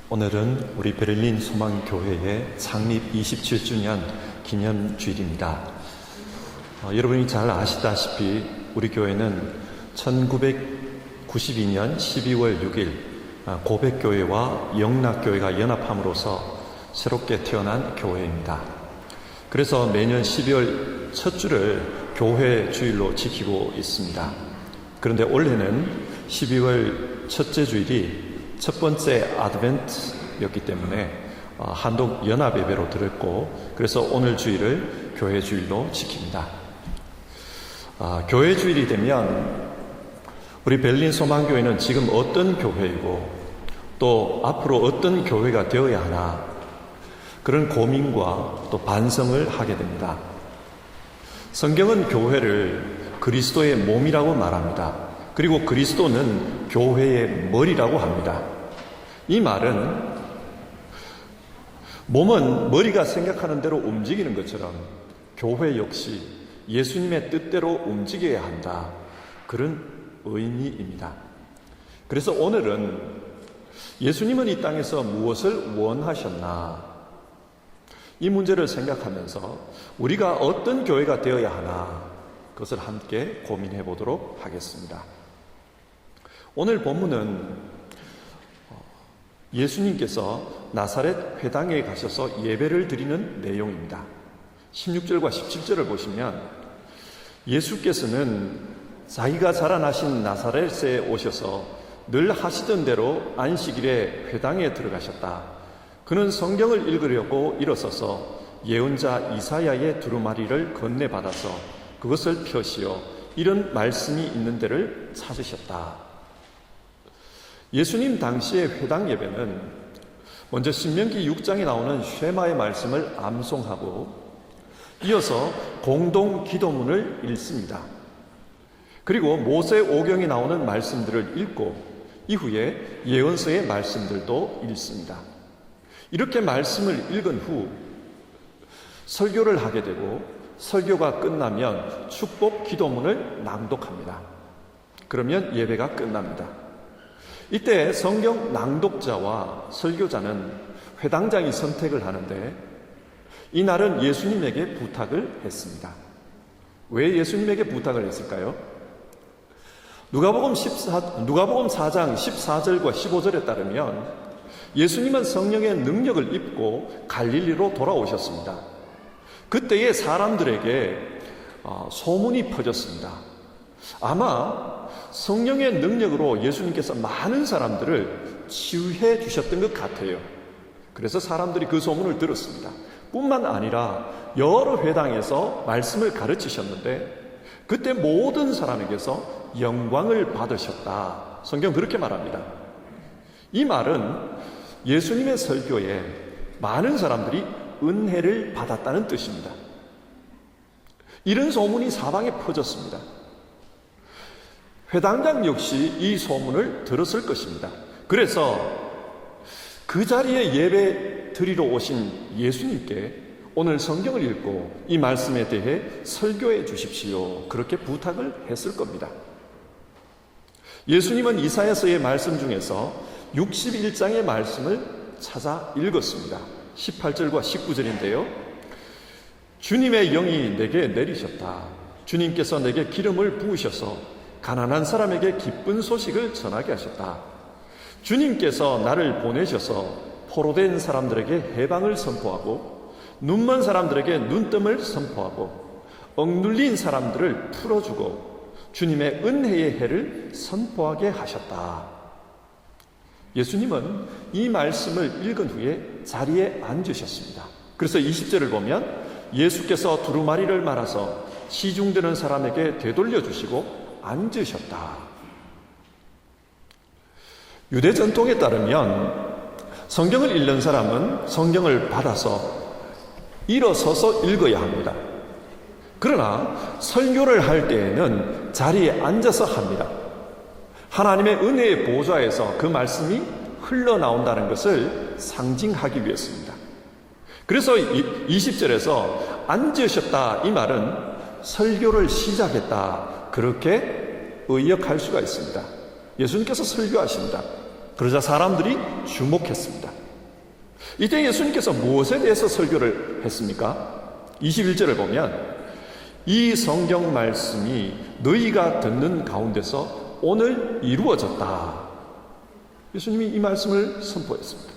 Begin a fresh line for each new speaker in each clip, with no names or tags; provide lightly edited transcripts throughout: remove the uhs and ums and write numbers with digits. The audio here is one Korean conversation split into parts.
오늘은 우리 베를린 소망교회의 창립 27주년 기념주일입니다. 여러분이 잘 아시다시피 우리 교회는 1992년 12월 6일 고백교회와 영락교회가 연합함으로써 새롭게 태어난 교회입니다. 그래서 매년 12월 첫 주를 교회 주일로 지키고 있습니다. 그런데 올해는 12월 첫째 주일이 첫 번째 아드벤트였기 때문에 한독 연합 예배로 들었고, 그래서 오늘 주일을 교회 주일로 지킵니다. 교회 주일이 되면 우리 베를린 소망교회는 지금 어떤 교회이고 또 앞으로 어떤 교회가 되어야 하나, 그런 고민과 또 반성을 하게 됩니다. 성경은 교회를 그리스도의 몸이라고 말합니다. 그리고 그리스도는 교회의 머리라고 합니다. 이 말은 몸은 머리가 생각하는 대로 움직이는 것처럼 교회 역시 예수님의 뜻대로 움직여야 한다, 그런 의미입니다. 그래서 오늘은 예수님은 이 땅에서 무엇을 원하셨나, 이 문제를 생각하면서 우리가 어떤 교회가 되어야 하나, 그것을 함께 고민해 보도록 하겠습니다. 오늘 본문은 예수님께서 나사렛 회당에 가셔서 예배를 드리는 내용입니다. 16절과 17절을 보시면 예수께서는 자기가 자라나신 나사렛에 오셔서 늘 하시던 대로 안식일에 회당에 들어가셨다. 그는 성경을 읽으려고 일어서서 예언자 이사야의 두루마리를 건네받아서 그것을 펴시어 이런 말씀이 있는 데를 찾으셨다. 예수님 당시의 회당 예배는 먼저 신명기 6장에 나오는 쉐마의 말씀을 암송하고 이어서 공동 기도문을 읽습니다. 그리고 모세 오경에 나오는 말씀들을 읽고 이후에 예언서의 말씀들도 읽습니다. 이렇게 말씀을 읽은 후 설교를 하게 되고, 설교가 끝나면 축복 기도문을 낭독합니다. 그러면 예배가 끝납니다. 이때 성경 낭독자와 설교자는 회당장이 선택을 하는데, 이날은 예수님에게 부탁을 했습니다. 왜 예수님에게 부탁을 했을까요? 누가복음 4장 14절과 15절에 따르면 예수님은 성령의 능력을 입고 갈릴리로 돌아오셨습니다. 그때의 사람들에게 소문이 퍼졌습니다. 아마 성령의 능력으로 예수님께서 많은 사람들을 치유해 주셨던 것 같아요. 그래서 사람들이 그 소문을 들었습니다. 뿐만 아니라 여러 회당에서 말씀을 가르치셨는데 그때 모든 사람에게서 영광을 받으셨다. 성경 그렇게 말합니다. 이 말은 예수님의 설교에 많은 사람들이 은혜를 받았다는 뜻입니다. 이런 소문이 사방에 퍼졌습니다. 회당장 역시 이 소문을 들었을 것입니다. 그래서 그 자리에 예배 드리러 오신 예수님께 오늘 성경을 읽고 이 말씀에 대해 설교해 주십시오, 그렇게 부탁을 했을 겁니다. 예수님은 이사야서의 말씀 중에서 61장의 말씀을 찾아 읽었습니다. 18절과 19절인데요. 주님의 영이 내게 내리셨다. 주님께서 내게 기름을 부으셔서 가난한 사람에게 기쁜 소식을 전하게 하셨다. 주님께서 나를 보내셔서 포로된 사람들에게 해방을 선포하고 눈먼 사람들에게 눈뜸을 선포하고 억눌린 사람들을 풀어주고 주님의 은혜의 해를 선포하게 하셨다. 예수님은 이 말씀을 읽은 후에 자리에 앉으셨습니다. 그래서 20절을 보면 예수께서 두루마리를 말아서 시중드는 사람에게 되돌려 주시고 앉으셨다. 유대 전통에 따르면 성경을 읽는 사람은 성경을 받아서 일어서서 읽어야 합니다. 그러나 설교를 할 때에는 자리에 앉아서 합니다. 하나님의 은혜의 보좌에서 그 말씀이 흘러나온다는 것을 상징하기 위해서입니다. 그래서 20절에서 앉으셨다, 이 말은 설교를 시작했다, 그렇게 의역할 수가 있습니다. 예수님께서 설교하십니다. 그러자 사람들이 주목했습니다. 이때 예수님께서 무엇에 대해서 설교를 했습니까? 21절을 보면 이 성경 말씀이 너희가 듣는 가운데서 오늘 이루어졌다. 예수님이 이 말씀을 선포했습니다.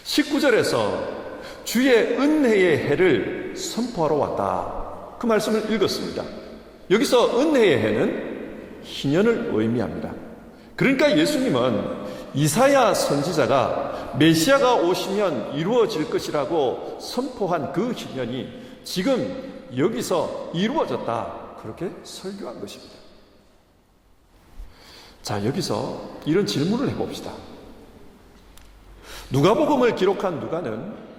19절에서 주의 은혜의 해를 선포하러 왔다. 그 말씀을 읽었습니다. 여기서 은혜의 해는 희년을 의미합니다. 그러니까 예수님은 이사야 선지자가 메시아가 오시면 이루어질 것이라고 선포한 그 희년이 지금 여기서 이루어졌다. 그렇게 설교한 것입니다. 자, 여기서 이런 질문을 해봅시다. 누가복음을 기록한 누가는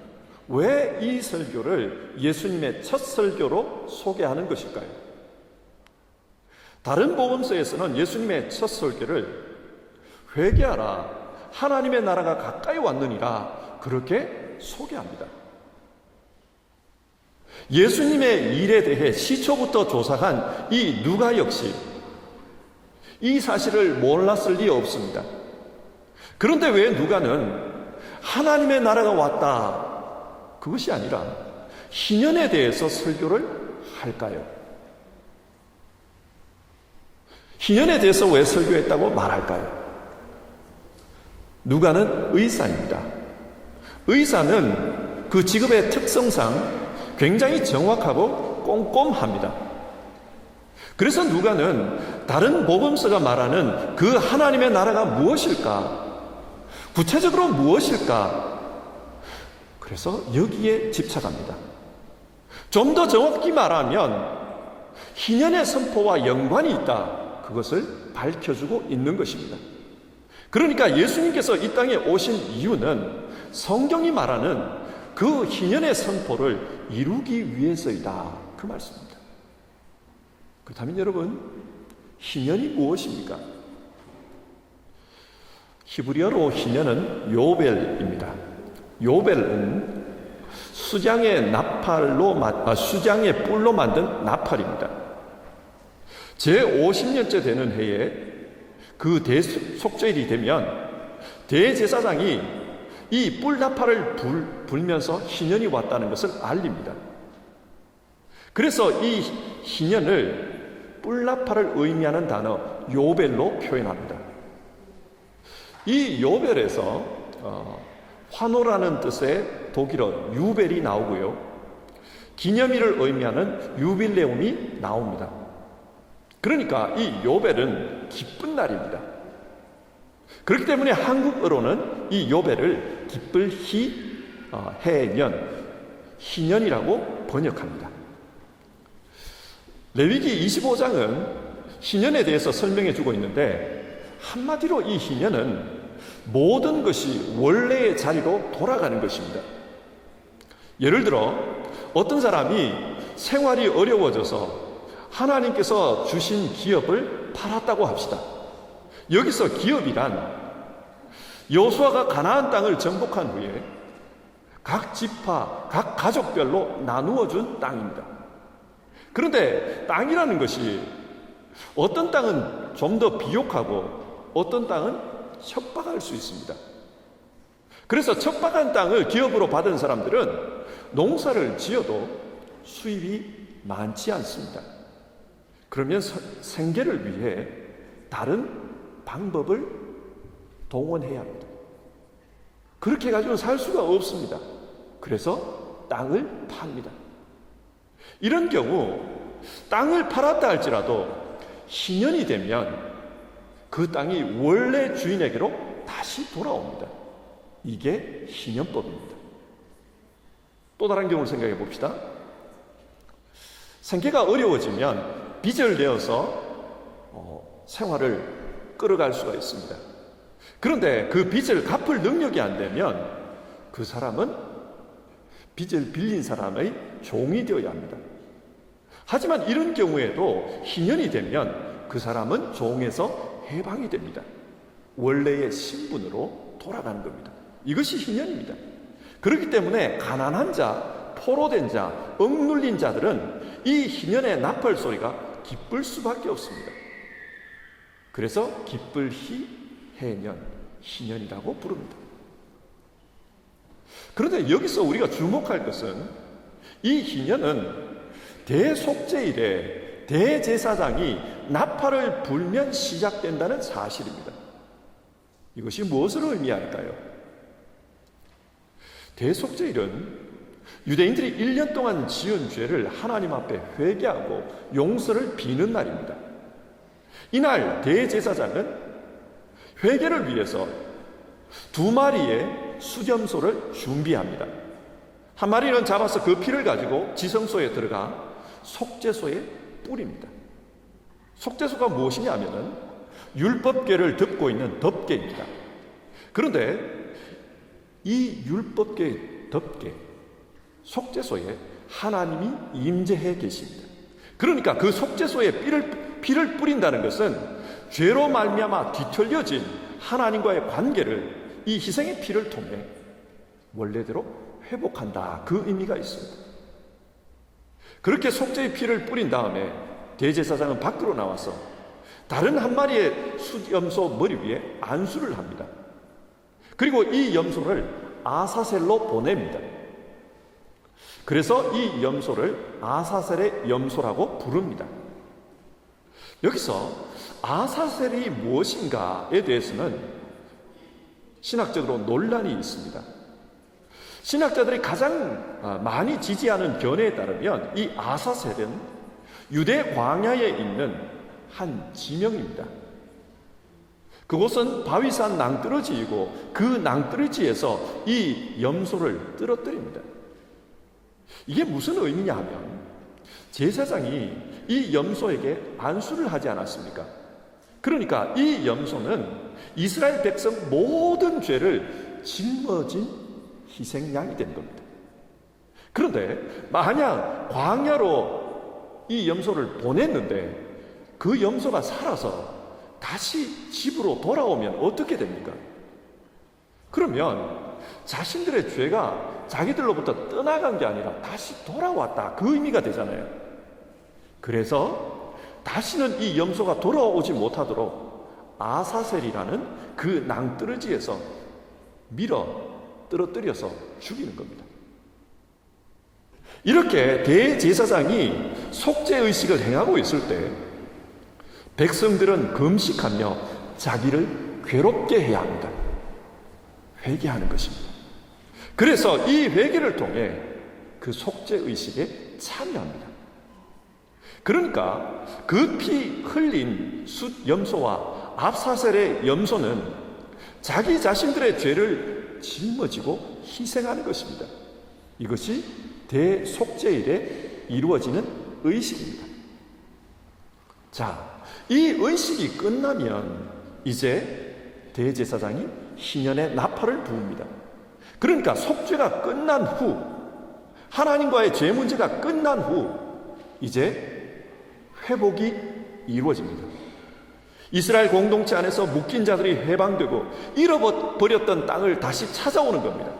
왜 이 설교를 예수님의 첫 설교로 소개하는 것일까요? 다른 복음서에서는 예수님의 첫 설교를 회개하라, 하나님의 나라가 가까이 왔느니라 그렇게 소개합니다. 예수님의 일에 대해 시초부터 조사한 이 누가 역시 이 사실을 몰랐을 리 없습니다. 그런데 왜 누가는 하나님의 나라가 왔다, 그것이 아니라 희년에 대해서 설교를 할까요? 희년에 대해서 왜 설교했다고 말할까요? 누가는 의사입니다. 의사는 그 직업의 특성상 굉장히 정확하고 꼼꼼합니다. 그래서 누가는 다른 복음서가 말하는 그 하나님의 나라가 무엇일까? 구체적으로 무엇일까? 그래서 여기에 집착합니다. 좀 더 정확히 말하면 희년의 선포와 연관이 있다. 그것을 밝혀주고 있는 것입니다. 그러니까 예수님께서 이 땅에 오신 이유는 성경이 말하는 그 희년의 선포를 이루기 위해서이다. 그 말씀입니다. 그렇다면 여러분, 희년이 무엇입니까? 히브리어로 희년은 요벨입니다. 요벨은 수장의 뿔로 만든 나팔입니다. 제50년째 되는 해에 그 대속절이 되면 대제사장이 이 뿔나팔을 불면서 희년이 왔다는 것을 알립니다. 그래서 이 희년을 뿔나팔을 의미하는 단어 요벨로 표현합니다. 이 요벨에서 환호라는 뜻의 독일어 유벨이 나오고요, 기념일을 의미하는 유빌레움이 나옵니다. 그러니까 이 요벨은 기쁜 날입니다. 그렇기 때문에 한국어로는 이 요벨을 기쁠 해년, 희년이라고 번역합니다. 레위기 25장은 희년에 대해서 설명해 주고 있는데, 한마디로 이 희년은 모든 것이 원래의 자리로 돌아가는 것입니다. 예를 들어 어떤 사람이 생활이 어려워져서 하나님께서 주신 기업을 팔았다고 합시다. 여기서 기업이란 여호수아가 가나안 땅을 정복한 후에 각 지파, 각 가족별로 나누어 준 땅입니다. 그런데 땅이라는 것이 어떤 땅은 좀 더 비옥하고 어떤 땅은 척박할 수 있습니다. 그래서 척박한 땅을 기업으로 받은 사람들은 농사를 지어도 수입이 많지 않습니다. 그러면 생계를 위해 다른 방법을 동원해야 합니다. 그렇게 해가지고 살 수가 없습니다. 그래서 땅을 팝니다. 이런 경우 땅을 팔았다 할지라도 희년이 되면 그 땅이 원래 주인에게로 다시 돌아옵니다. 이게 희년법입니다. 또 다른 경우를 생각해 봅시다. 생계가 어려워지면 빚을 내어서 생활을 끌어갈 수가 있습니다. 그런데 그 빚을 갚을 능력이 안 되면 그 사람은 빚을 빌린 사람의 종이 되어야 합니다. 하지만 이런 경우에도 희년이 되면 그 사람은 종에서 해방이 됩니다. 원래의 신분으로 돌아가는 겁니다. 이것이 희년입니다. 그렇기 때문에 가난한 자, 포로된 자, 억눌린 자들은 이 희년의 나팔 소리가 기쁠 수밖에 없습니다. 그래서 기쁠 해년, 희년이라고 부릅니다. 그런데 여기서 우리가 주목할 것은 이 희년은 대속죄일에 대제사장이 나팔을 불면 시작된다는 사실입니다. 이것이 무엇을 의미할까요? 대속죄일은 유대인들이 1년 동안 지은 죄를 하나님 앞에 회개하고 용서를 비는 날입니다. 이날 대제사장은 회개를 위해서 2마리의 수염소를 준비합니다. 한 마리는 잡아서 그 피를 가지고 지성소에 들어가 속죄소에 뿌립니다. 속죄소가 무엇이냐 하면은 율법궤를 덮고 있는 덮개입니다. 그런데 이 율법궤의 덮개, 속죄소에 하나님이 임재해 계십니다. 그러니까 그 속죄소에 피를 뿌린다는 것은 죄로 말미암아 뒤틀려진 하나님과의 관계를 이 희생의 피를 통해 원래대로 회복한다, 그 의미가 있습니다. 그렇게 속죄의 피를 뿌린 다음에 대제사장은 밖으로 나와서 다른 한 마리의 수염소 머리 위에 안수를 합니다. 그리고 이 염소를 아사셀로 보냅니다. 그래서 이 염소를 아사셀의 염소라고 부릅니다. 여기서 아사셀이 무엇인가에 대해서는 신학적으로 논란이 있습니다. 신학자들이 가장 많이 지지하는 견해에 따르면 이 아사셀은 유대 광야에 있는 한 지명입니다. 그곳은 바위산 낭떠러지이고 그 낭떠러지에서 이 염소를 떨어뜨립니다. 이게 무슨 의미냐 하면 제사장이 이 염소에게 안수를 하지 않았습니까? 그러니까 이 염소는 이스라엘 백성 모든 죄를 짊어진 희생양이 된 겁니다. 그런데 만약 광야로 이 염소를 보냈는데 그 염소가 살아서 다시 집으로 돌아오면 어떻게 됩니까? 그러면 자신들의 죄가 자기들로부터 떠나간 게 아니라 다시 돌아왔다, 그 의미가 되잖아요. 그래서 다시는 이 염소가 돌아오지 못하도록 아사셀이라는 그 낭떠러지에서 떨어뜨려서 죽이는 겁니다. 이렇게 대제사장이 속죄의식을 행하고 있을 때 백성들은 금식하며 자기를 괴롭게 해야 합니다. 회개하는 것입니다. 그래서 이 회개를 통해 그 속죄의식에 참여합니다. 그러니까 그 피 흘린 숫염소와 압사셀의 염소는 자기 자신들의 죄를 짊어지고 희생하는 것입니다. 이것이 대속죄일에 이루어지는 의식입니다. 자, 이 의식이 끝나면 이제 대제사장이 희년의 나팔을 부읍니다. 그러니까 속죄가 끝난 후, 하나님과의 죄 문제가 끝난 후 이제 회복이 이루어집니다. 이스라엘 공동체 안에서 묶인 자들이 해방되고 잃어버렸던 땅을 다시 찾아오는 겁니다.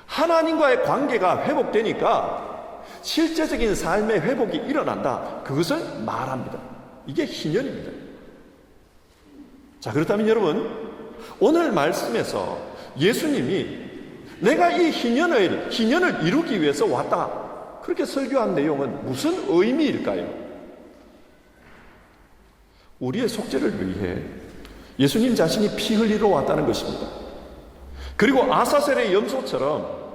하나님과의 관계가 회복되니까 실제적인 삶의 회복이 일어난다, 그것을 말합니다. 이게 희년입니다. 자, 그렇다면 여러분, 오늘 말씀에서 예수님이 내가 이 희년을 이루기 위해서 왔다, 그렇게 설교한 내용은 무슨 의미일까요? 우리의 속죄를 위해 예수님 자신이 피 흘리러 왔다는 것입니다. 그리고 아사셀의 염소처럼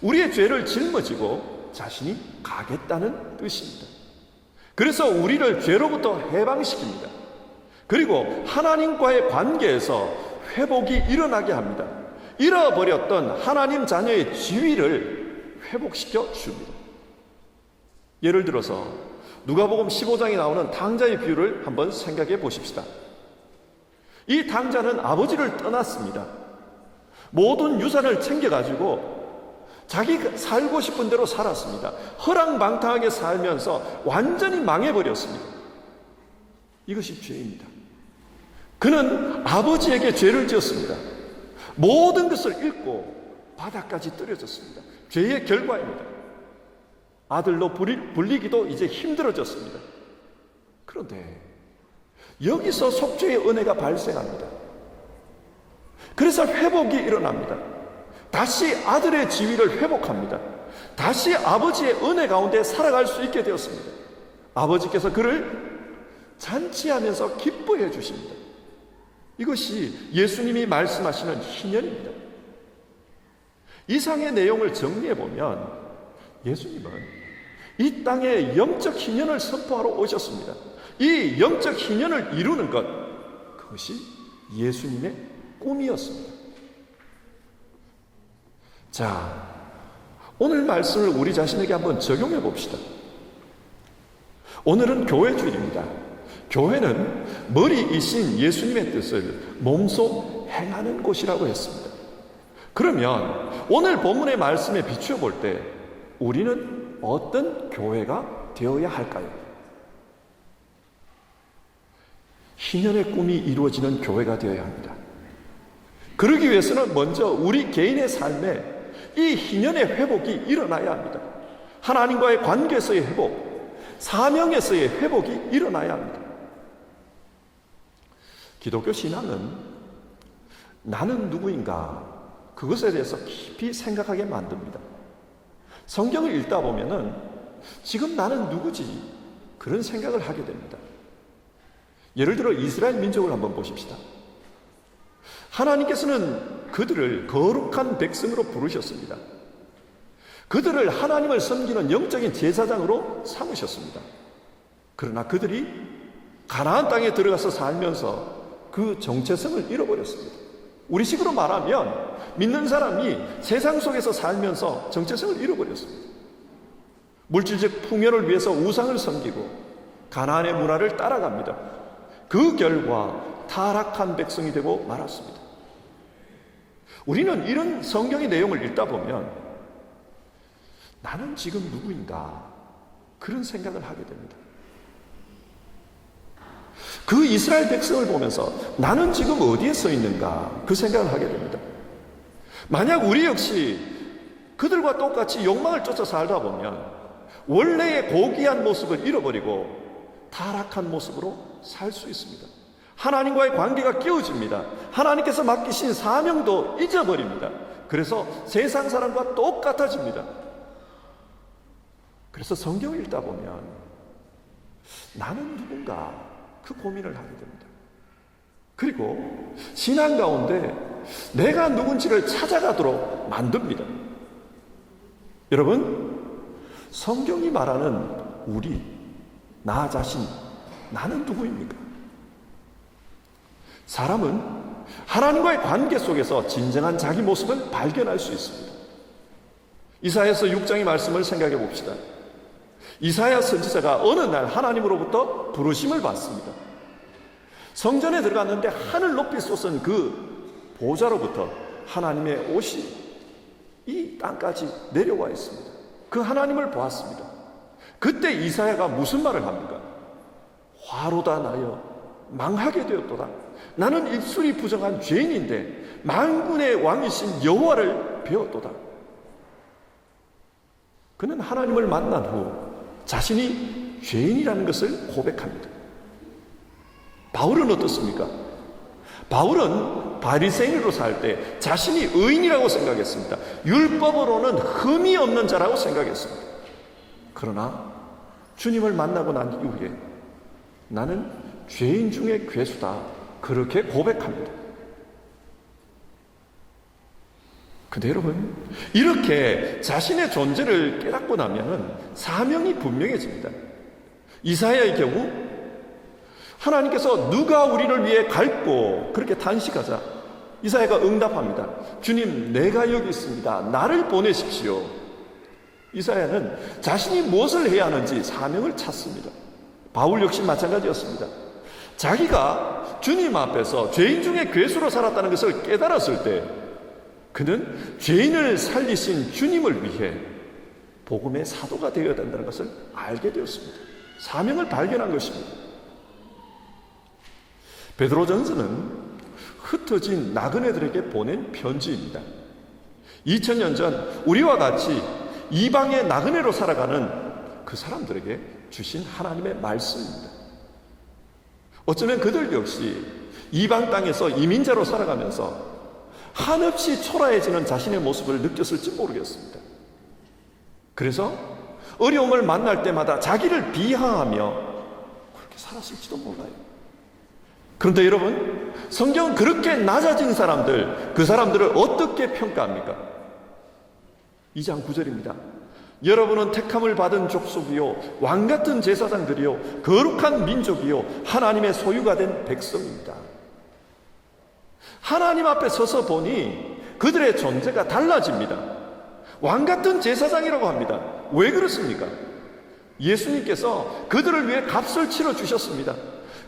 우리의 죄를 짊어지고 자신이 가겠다는 뜻입니다. 그래서 우리를 죄로부터 해방시킵니다. 그리고 하나님과의 관계에서 회복이 일어나게 합니다. 잃어버렸던 하나님 자녀의 지위를 회복시켜 줍니다. 예를 들어서 누가복음 15장에 나오는 탕자의 비유를 한번 생각해 보십시다. 이 탕자는 아버지를 떠났습니다. 모든 유산을 챙겨가지고 자기 살고 싶은 대로 살았습니다. 허랑방탕하게 살면서 완전히 망해버렸습니다. 이것이 죄입니다. 그는 아버지에게 죄를 지었습니다. 모든 것을 잃고 바닥까지 떨어졌습니다. 죄의 결과입니다. 아들로 불리기도 이제 힘들어졌습니다. 그런데 여기서 속죄의 은혜가 발생합니다. 그래서 회복이 일어납니다. 다시 아들의 지위를 회복합니다. 다시 아버지의 은혜 가운데 살아갈 수 있게 되었습니다. 아버지께서 그를 잔치하면서 기뻐해 주십니다. 이것이 예수님이 말씀하시는 희년입니다. 이상의 내용을 정리해 보면 예수님은 이 땅에 영적 희년을 선포하러 오셨습니다. 이 영적 희년을 이루는 것, 그것이 예수님의 꿈이었습니다. 자, 오늘 말씀을 우리 자신에게 한번 적용해 봅시다. 오늘은 교회 주일입니다. 교회는 머리이신 예수님의 뜻을 몸소 행하는 곳이라고 했습니다. 그러면 오늘 본문의 말씀에 비추어 볼 때 우리는 어떤 교회가 되어야 할까요? 희년의 꿈이 이루어지는 교회가 되어야 합니다. 그러기 위해서는 먼저 우리 개인의 삶에 이 희년의 회복이 일어나야 합니다. 하나님과의 관계에서의 회복, 사명에서의 회복이 일어나야 합니다. 기독교 신앙은 나는 누구인가, 그것에 대해서 깊이 생각하게 만듭니다. 성경을 읽다 보면은 지금 나는 누구지? 그런 생각을 하게 됩니다. 예를 들어 이스라엘 민족을 한번 보십시다. 하나님께서는 그들을 거룩한 백성으로 부르셨습니다. 그들을 하나님을 섬기는 영적인 제사장으로 삼으셨습니다. 그러나 그들이 가나안 땅에 들어가서 살면서 그 정체성을 잃어버렸습니다. 우리식으로 말하면 믿는 사람이 세상 속에서 살면서 정체성을 잃어버렸습니다. 물질적 풍요를 위해서 우상을 섬기고 가나안의 문화를 따라갑니다. 그 결과 타락한 백성이 되고 말았습니다. 우리는 이런 성경의 내용을 읽다 보면 나는 지금 누구인가, 그런 생각을 하게 됩니다. 그 이스라엘 백성을 보면서 나는 지금 어디에 서 있는가, 그 생각을 하게 됩니다. 만약 우리 역시 그들과 똑같이 욕망을 쫓아 살다 보면 원래의 고귀한 모습을 잃어버리고 타락한 모습으로 살 수 있습니다. 하나님과의 관계가 깨어집니다. 하나님께서 맡기신 사명도 잊어버립니다. 그래서 세상 사람과 똑같아집니다. 그래서 성경을 읽다 보면 나는 누군가, 그 고민을 하게 됩니다. 그리고 신앙 가운데 내가 누군지를 찾아가도록 만듭니다. 여러분, 성경이 말하는 우리, 나 자신, 나는 누구입니까? 사람은 하나님과의 관계 속에서 진정한 자기 모습을 발견할 수 있습니다. 이사야서 6장의 말씀을 생각해 봅시다. 이사야 선지자가 어느 날 하나님으로부터 부르심을 받습니다. 성전에 들어갔는데 하늘 높이 솟은 그 보좌로부터 하나님의 옷이 이 땅까지 내려와 있습니다. 그 하나님을 보았습니다. 그때 이사야가 무슨 말을 합니까? 화로다 나여 망하게 되었도다. 나는 입술이 부정한 죄인인데 만군의 왕이신 여호와를 배웠도다. 그는 하나님을 만난 후 자신이 죄인이라는 것을 고백합니다. 바울은 어떻습니까? 바울은 바리새인으로 살 때 자신이 의인이라고 생각했습니다. 율법으로는 흠이 없는 자라고 생각했습니다. 그러나 주님을 만나고 난 이후에 나는 죄인 중에 괴수다, 그렇게 고백합니다. 근데 여러분, 이렇게 자신의 존재를 깨닫고 나면 사명이 분명해집니다. 이사야의 경우 하나님께서 누가 우리를 위해 갈고 그렇게 탄식하자 이사야가 응답합니다. 주님, 내가 여기 있습니다. 나를 보내십시오. 이사야는 자신이 무엇을 해야 하는지 사명을 찾습니다. 바울 역시 마찬가지였습니다. 자기가 주님 앞에서 죄인 중에 괴수로 살았다는 것을 깨달았을 때 그는 죄인을 살리신 주님을 위해 복음의 사도가 되어야 된다는 것을 알게 되었습니다. 사명을 발견한 것입니다. 베드로전서는 흩어진 나그네들에게 보낸 편지입니다. 2000년 전 우리와 같이 이방의 나그네로 살아가는 그 사람들에게 주신 하나님의 말씀입니다. 어쩌면 그들 역시 이방 땅에서 이민자로 살아가면서 한없이 초라해지는 자신의 모습을 느꼈을지 모르겠습니다. 그래서 어려움을 만날 때마다 자기를 비하하며 그렇게 살았을지도 몰라요. 그런데 여러분, 성경은 그렇게 낮아진 사람들, 그 사람들을 어떻게 평가합니까? 2장 9절입니다. 여러분은 택함을 받은 족속이요 왕같은 제사장들이요 거룩한 민족이요 하나님의 소유가 된 백성입니다. 하나님 앞에 서서 보니 그들의 존재가 달라집니다. 왕같은 제사장이라고 합니다. 왜 그렇습니까? 예수님께서 그들을 위해 값을 치러 주셨습니다.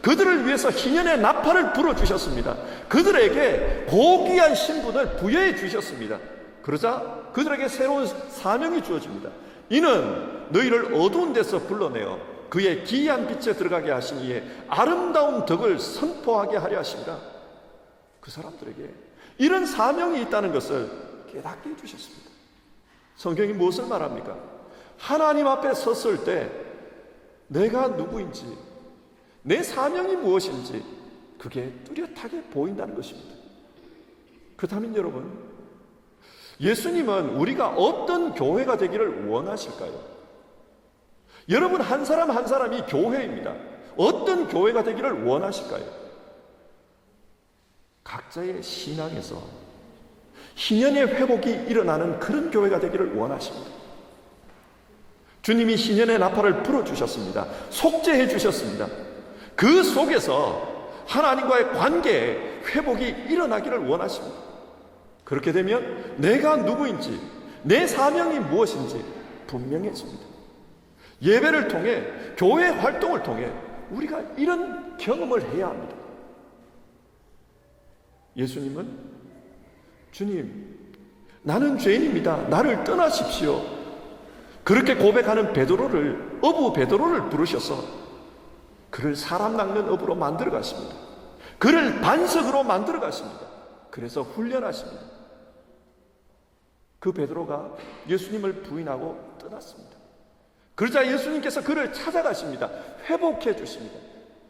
그들을 위해서 희년의 나팔을 불어주셨습니다. 그들에게 고귀한 신분을 부여해 주셨습니다. 그러자 그들에게 새로운 사명이 주어집니다. 이는 너희를 어두운 데서 불러내어 그의 기이한 빛에 들어가게 하신 이의 아름다운 덕을 선포하게 하려 하십니다. 그 사람들에게 이런 사명이 있다는 것을 깨닫게 해주셨습니다. 성경이 무엇을 말합니까? 하나님 앞에 섰을 때 내가 누구인지, 내 사명이 무엇인지 그게 뚜렷하게 보인다는 것입니다. 그렇다면 여러분, 예수님은 우리가 어떤 교회가 되기를 원하실까요? 여러분 한 사람 한 사람이 교회입니다. 어떤 교회가 되기를 원하실까요? 각자의 신앙에서 희년의 회복이 일어나는 그런 교회가 되기를 원하십니다. 주님이 희년의 나팔을 불어주셨습니다. 속죄해 주셨습니다. 그 속에서 하나님과의 관계에 회복이 일어나기를 원하십니다. 그렇게 되면 내가 누구인지, 내 사명이 무엇인지 분명해집니다. 예배를 통해, 교회 활동을 통해 우리가 이런 경험을 해야 합니다. 예수님은 주님, 나는 죄인입니다. 나를 떠나십시오. 그렇게 고백하는 베드로를, 어부 베드로를 부르셔서 그를 사람 낚는 어부로 만들어 가십니다. 그를 반석으로 만들어 가십니다. 그래서 훈련하십니다. 그 베드로가 예수님을 부인하고 떠났습니다. 그러자 예수님께서 그를 찾아가십니다. 회복해 주십니다.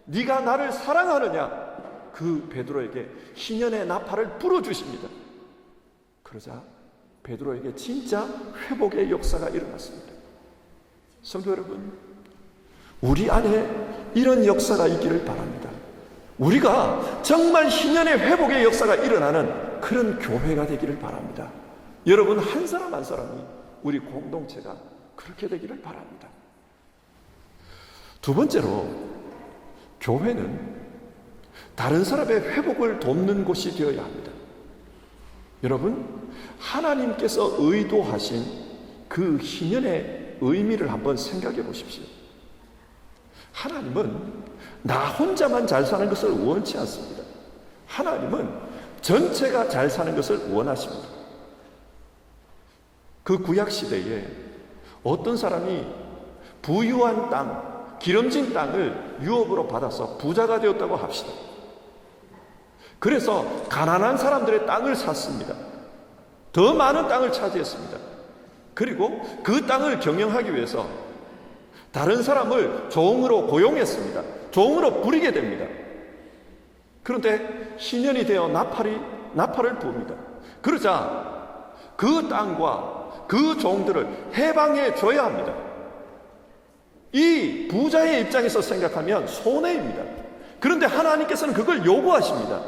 네가 나를 사랑하느냐? 그 베드로에게 희년의 나팔을 불어주십니다. 그러자 베드로에게 진짜 회복의 역사가 일어났습니다. 성도 여러분, 우리 안에 이런 역사가 있기를 바랍니다. 우리가 정말 희년의 회복의 역사가 일어나는 그런 교회가 되기를 바랍니다. 여러분 한 사람 한 사람이, 우리 공동체가 그렇게 되기를 바랍니다. 두 번째로, 교회는 다른 사람의 회복을 돕는 곳이 되어야 합니다. 여러분, 하나님께서 의도하신 그 희년의 의미를 한번 생각해 보십시오. 하나님은 나 혼자만 잘 사는 것을 원치 않습니다. 하나님은 전체가 잘 사는 것을 원하십니다. 그 구약시대에 어떤 사람이 부유한 땅, 기름진 땅을 유업으로 받아서 부자가 되었다고 합시다. 그래서 가난한 사람들의 땅을 샀습니다. 더 많은 땅을 차지했습니다. 그리고 그 땅을 경영하기 위해서 다른 사람을 종으로 고용했습니다. 종으로 부리게 됩니다. 그런데 희년이 되어 나팔을 부읍니다. 그러자 그 땅과 그 종들을 해방해 줘야 합니다. 이 부자의 입장에서 생각하면 손해입니다. 그런데 하나님께서는 그걸 요구하십니다.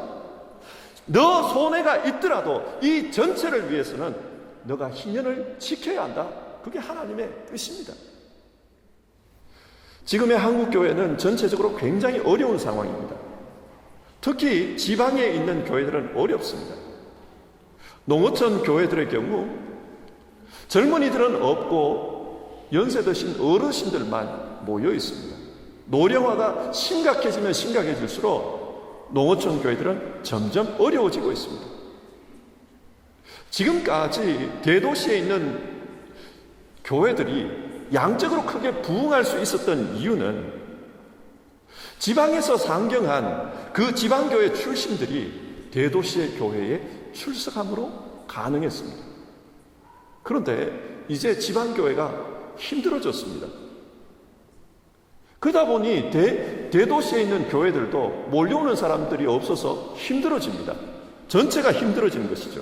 너 손해가 있더라도 이 전체를 위해서는 너가 희년을 지켜야 한다. 그게 하나님의 뜻입니다. 지금의 한국교회는 전체적으로 굉장히 어려운 상황입니다. 특히 지방에 있는 교회들은 어렵습니다. 농어촌 교회들의 경우 젊은이들은 없고 연세 드신 어르신들만 모여 있습니다. 노령화가 심각해지면 심각해질수록 농어촌 교회들은 점점 어려워지고 있습니다. 지금까지 대도시에 있는 교회들이 양적으로 크게 부흥할 수 있었던 이유는 지방에서 상경한 그 지방교회 출신들이 대도시의 교회에 출석함으로 가능했습니다. 그런데 이제 지방교회가 힘들어졌습니다. 그러다 보니 대도시에 있는 교회들도 몰려오는 사람들이 없어서 힘들어집니다. 전체가 힘들어지는 것이죠.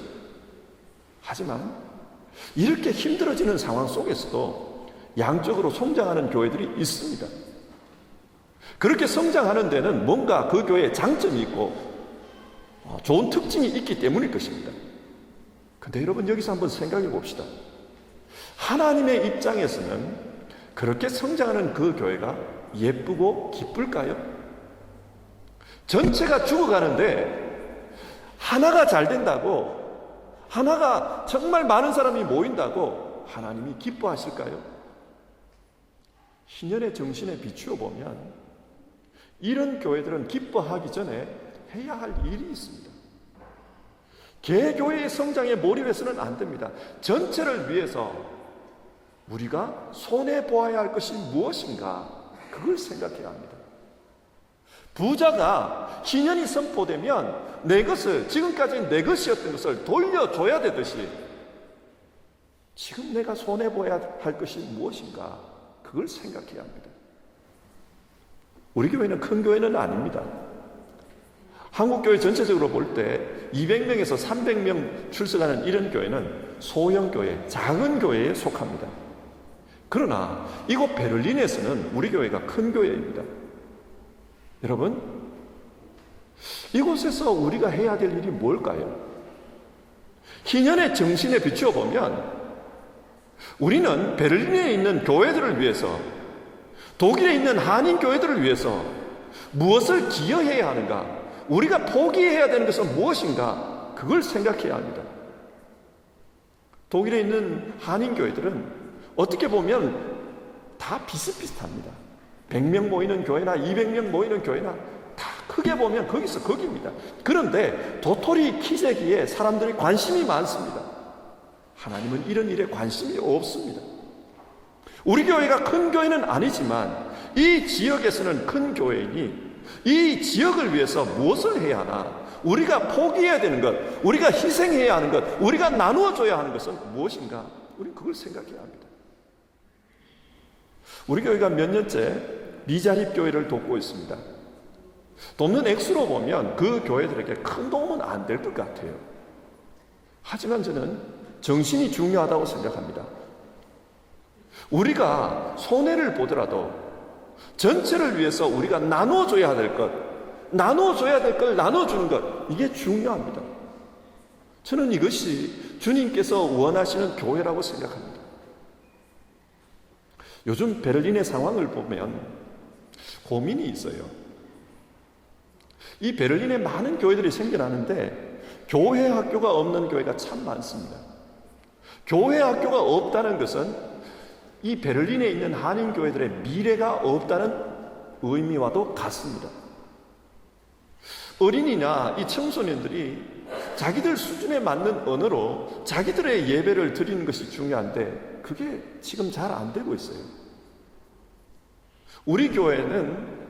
하지만 이렇게 힘들어지는 상황 속에서도 양적으로 성장하는 교회들이 있습니다. 그렇게 성장하는 데는 뭔가 그 교회에 장점이 있고 좋은 특징이 있기 때문일 것입니다. 근데 여러분, 여기서 한번 생각해 봅시다. 하나님의 입장에서는 그렇게 성장하는 그 교회가 예쁘고 기쁠까요? 전체가 죽어가는데 하나가 잘 된다고, 하나가 정말 많은 사람이 모인다고 하나님이 기뻐하실까요? 희년의 정신에 비추어 보면 이런 교회들은 기뻐하기 전에 해야 할 일이 있습니다. 개교회의 성장에 몰입해서는 안 됩니다. 전체를 위해서 우리가 손해보아야 할 것이 무엇인가, 그걸 생각해야 합니다. 부자가 희년이 선포되면 내 것을, 지금까지 내 것이었던 것을 돌려줘야 되듯이 지금 내가 손해보아야 할 것이 무엇인가, 그걸 생각해야 합니다. 우리 교회는 큰 교회는 아닙니다. 한국교회 전체적으로 볼 때 200명에서 300명 출석하는 이런 교회는 소형교회, 작은 교회에 속합니다. 그러나 이곳 베를린에서는 우리 교회가 큰 교회입니다. 여러분, 이곳에서 우리가 해야 될 일이 뭘까요? 희년의 정신에 비추어 보면 우리는 베를린에 있는 교회들을 위해서, 독일에 있는 한인 교회들을 위해서 무엇을 기여해야 하는가, 우리가 포기해야 되는 것은 무엇인가, 그걸 생각해야 합니다. 독일에 있는 한인 교회들은 어떻게 보면 다 비슷비슷합니다. 100명 모이는 교회나 200명 모이는 교회나 다 크게 보면 거기서 거기입니다. 그런데 도토리 키재기에 사람들이 관심이 많습니다. 하나님은 이런 일에 관심이 없습니다. 우리 교회가 큰 교회는 아니지만 이 지역에서는 큰 교회이니 이 지역을 위해서 무엇을 해야 하나, 우리가 포기해야 되는 것, 우리가 희생해야 하는 것, 우리가 나누어줘야 하는 것은 무엇인가, 우리는 그걸 생각해야 합니다. 우리 교회가 몇 년째 미자립교회를 돕고 있습니다. 돕는 액수로 보면 그 교회들에게 큰 도움은 안 될 것 같아요. 하지만 저는 정신이 중요하다고 생각합니다. 우리가 손해를 보더라도 전체를 위해서 우리가 나눠줘야 될 것, 나눠줘야 될 걸 나눠주는 것, 이게 중요합니다. 저는 이것이 주님께서 원하시는 교회라고 생각합니다. 요즘 베를린의 상황을 보면 고민이 있어요. 이 베를린에 많은 교회들이 생겨나는데 교회 학교가 없는 교회가 참 많습니다. 교회 학교가 없다는 것은 이 베를린에 있는 한인 교회들의 미래가 없다는 의미와도 같습니다. 어린이나 이 청소년들이 자기들 수준에 맞는 언어로 자기들의 예배를 드리는 것이 중요한데 그게 지금 잘 안 되고 있어요. 우리 교회는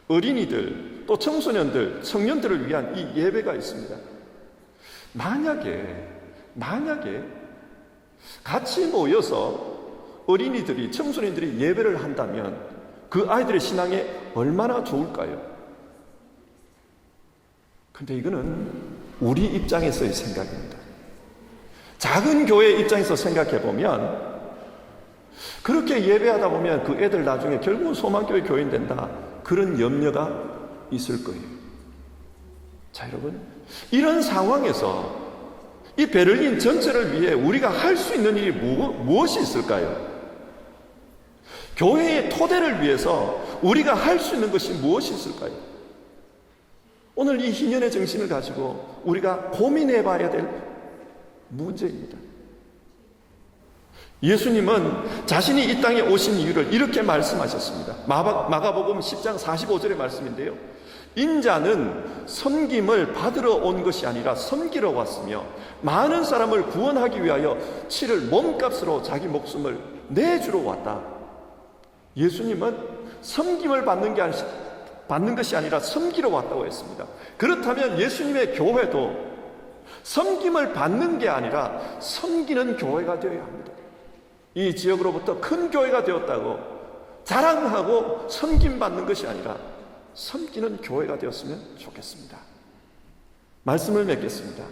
어린이들, 또 청소년들, 청년들을 위한 이 예배가 있습니다. 만약에 같이 모여서 어린이들이, 청소년들이 예배를 한다면 그 아이들의 신앙에 얼마나 좋을까요? 근데 이거는 우리 입장에서의 생각입니다. 작은 교회 입장에서 생각해 보면 그렇게 예배하다 보면 그 애들 나중에 결국은 소망교회 교인 된다, 그런 염려가 있을 거예요. 자, 여러분, 이런 상황에서 이 베를린 전체를 위해 우리가 할 수 있는 일이 무엇이 있을까요? 교회의 토대를 위해서 우리가 할 수 있는 것이 무엇이 있을까요? 오늘 이 희년의 정신을 가지고 우리가 고민해 봐야 될 문제입니다. 예수님은 자신이 이 땅에 오신 이유를 이렇게 말씀하셨습니다. 마가복음 10장 45절의 말씀인데요. 인자는 섬김을 받으러 온 것이 아니라 섬기러 왔으며 많은 사람을 구원하기 위하여 치를 몸값으로 자기 목숨을 내주러 왔다. 예수님은 섬김을 받는 것이 아니라 섬기러 왔다고 했습니다. 그렇다면 예수님의 교회도 섬김을 받는 게 아니라 섬기는 교회가 되어야 합니다. 이 지역으로부터 큰 교회가 되었다고 자랑하고 섬김받는 것이 아니라 섬기는 교회가 되었으면 좋겠습니다. 말씀을 맺겠습니다.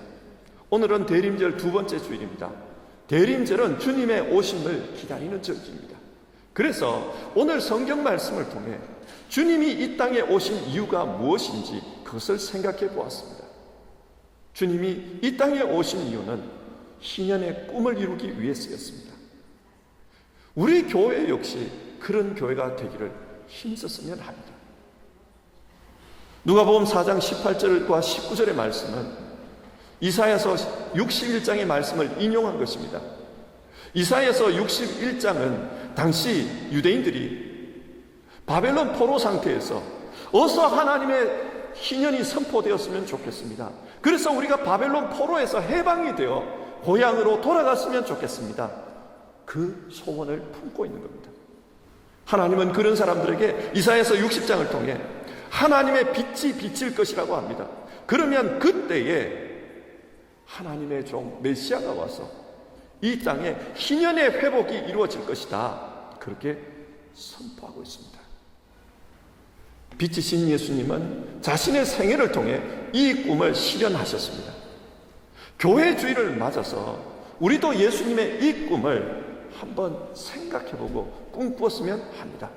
오늘은 대림절 두 번째 주일입니다. 대림절은 주님의 오심을 기다리는 절기입니다. 그래서 오늘 성경 말씀을 통해 주님이 이 땅에 오신 이유가 무엇인지 그것을 생각해 보았습니다. 주님이 이 땅에 오신 이유는 희년의 꿈을 이루기 위해서였습니다. 우리 교회 역시 그런 교회가 되기를 힘썼으면 합니다. 누가복음 4장 18절과 19절의 말씀은 이사야서 61장의 말씀을 인용한 것입니다. 이사야서 61장은 당시 유대인들이 바벨론 포로 상태에서 어서 하나님의 희년이 선포되었으면 좋겠습니다. 그래서 우리가 바벨론 포로에서 해방이 되어 고향으로 돌아갔으면 좋겠습니다. 그 소원을 품고 있는 겁니다. 하나님은 그런 사람들에게 이사야서 60장을 통해 하나님의 빛이 비칠 것이라고 합니다. 그러면 그때에 하나님의 종 메시아가 와서 이 땅에 희년의 회복이 이루어질 것이다. 그렇게 선포하고 있습니다. 빛이신 예수님은 자신의 생애를 통해 이 꿈을 실현하셨습니다. 교회 주일을 맞아서 우리도 예수님의 이 꿈을 한번 생각해보고 꿈꾸었으면 합니다.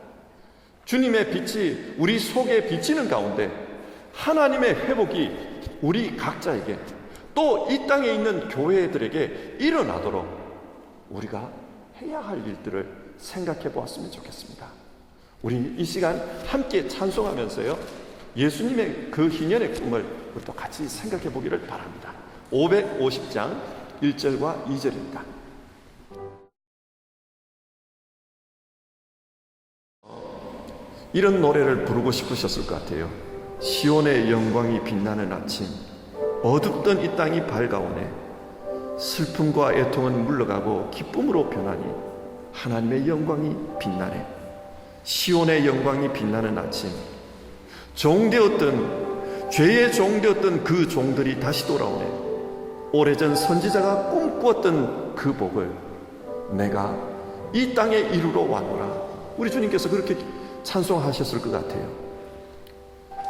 주님의 빛이 우리 속에 비치는 가운데 하나님의 회복이 우리 각자에게 또 이 땅에 있는 교회들에게 일어나도록 우리가 해야 할 일들을 생각해 보았으면 좋겠습니다. 우리 이 시간 함께 찬송하면서요, 예수님의 그 희년의 꿈을 우리 또 같이 생각해 보기를 바랍니다. 550장 1절과 2절입니다. 이런 노래를 부르고 싶으셨을 것 같아요. 시온의 영광이 빛나는 아침, 어둡던 이 땅이 밝아오네. 슬픔과 애통은 물러가고 기쁨으로 변하니 하나님의 영광이 빛나네. 시온의 영광이 빛나는 아침, 종되었던, 죄의 종되었던 그 종들이 다시 돌아오네. 오래전 선지자가 꿈꾸었던 그 복을 내가 이 땅에 이루러 왔노라. 우리 주님께서 그렇게 찬송하셨을 것 같아요.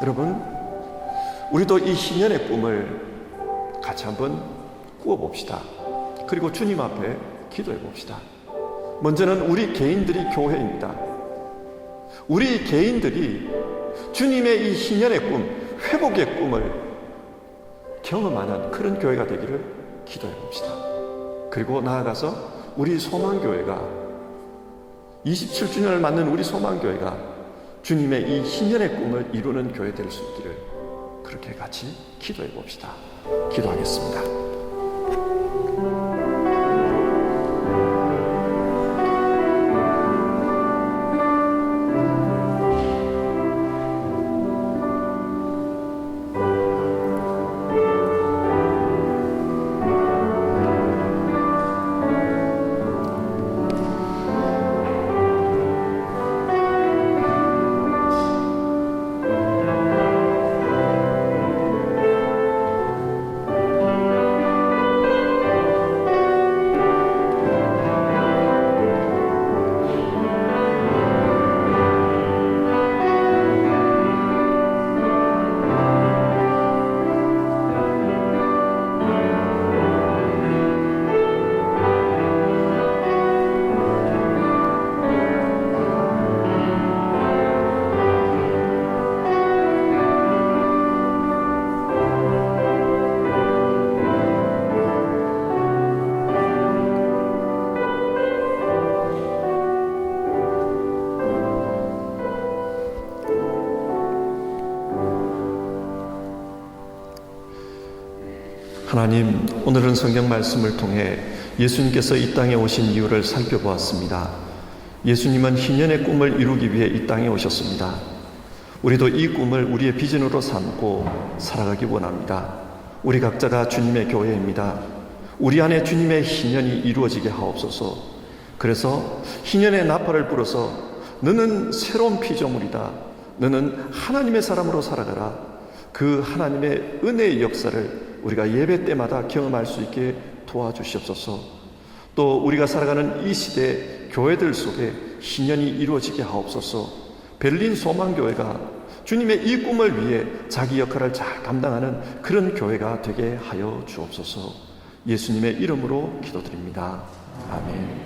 여러분, 우리도 이 희년의 꿈을 같이 한번 꾸어봅시다. 그리고 주님 앞에 기도해 봅시다. 먼저는 우리 개인들이 교회입니다. 우리 개인들이 주님의 이 희년의 꿈, 회복의 꿈을 경험하는 그런 교회가 되기를 기도해 봅시다. 그리고 나아가서 우리 소망교회가 27주년을 맞는 우리 소망교회가 주님의 이 희년의 꿈을 이루는 교회 될 수 있기를 그렇게 같이 기도해 봅시다. 기도하겠습니다. 하나님, 오늘은 성경 말씀을 통해 예수님께서 이 땅에 오신 이유를 살펴보았습니다. 예수님은 희년의 꿈을 이루기 위해 이 땅에 오셨습니다. 우리도 이 꿈을 우리의 비전으로 삼고 살아가기 원합니다. 우리 각자가 주님의 교회입니다. 우리 안에 주님의 희년이 이루어지게 하옵소서. 그래서 희년의 나팔을 불어서 너는 새로운 피조물이다. 너는 하나님의 사람으로 살아가라. 그 하나님의 은혜의 역사를 우리가 예배 때마다 경험할 수 있게 도와주시옵소서. 또 우리가 살아가는 이 시대 교회들 속에 희년이 이루어지게 하옵소서. 베를린 소망교회가 주님의 이 꿈을 위해 자기 역할을 잘 감당하는 그런 교회가 되게 하여 주옵소서. 예수님의 이름으로 기도드립니다. 아멘.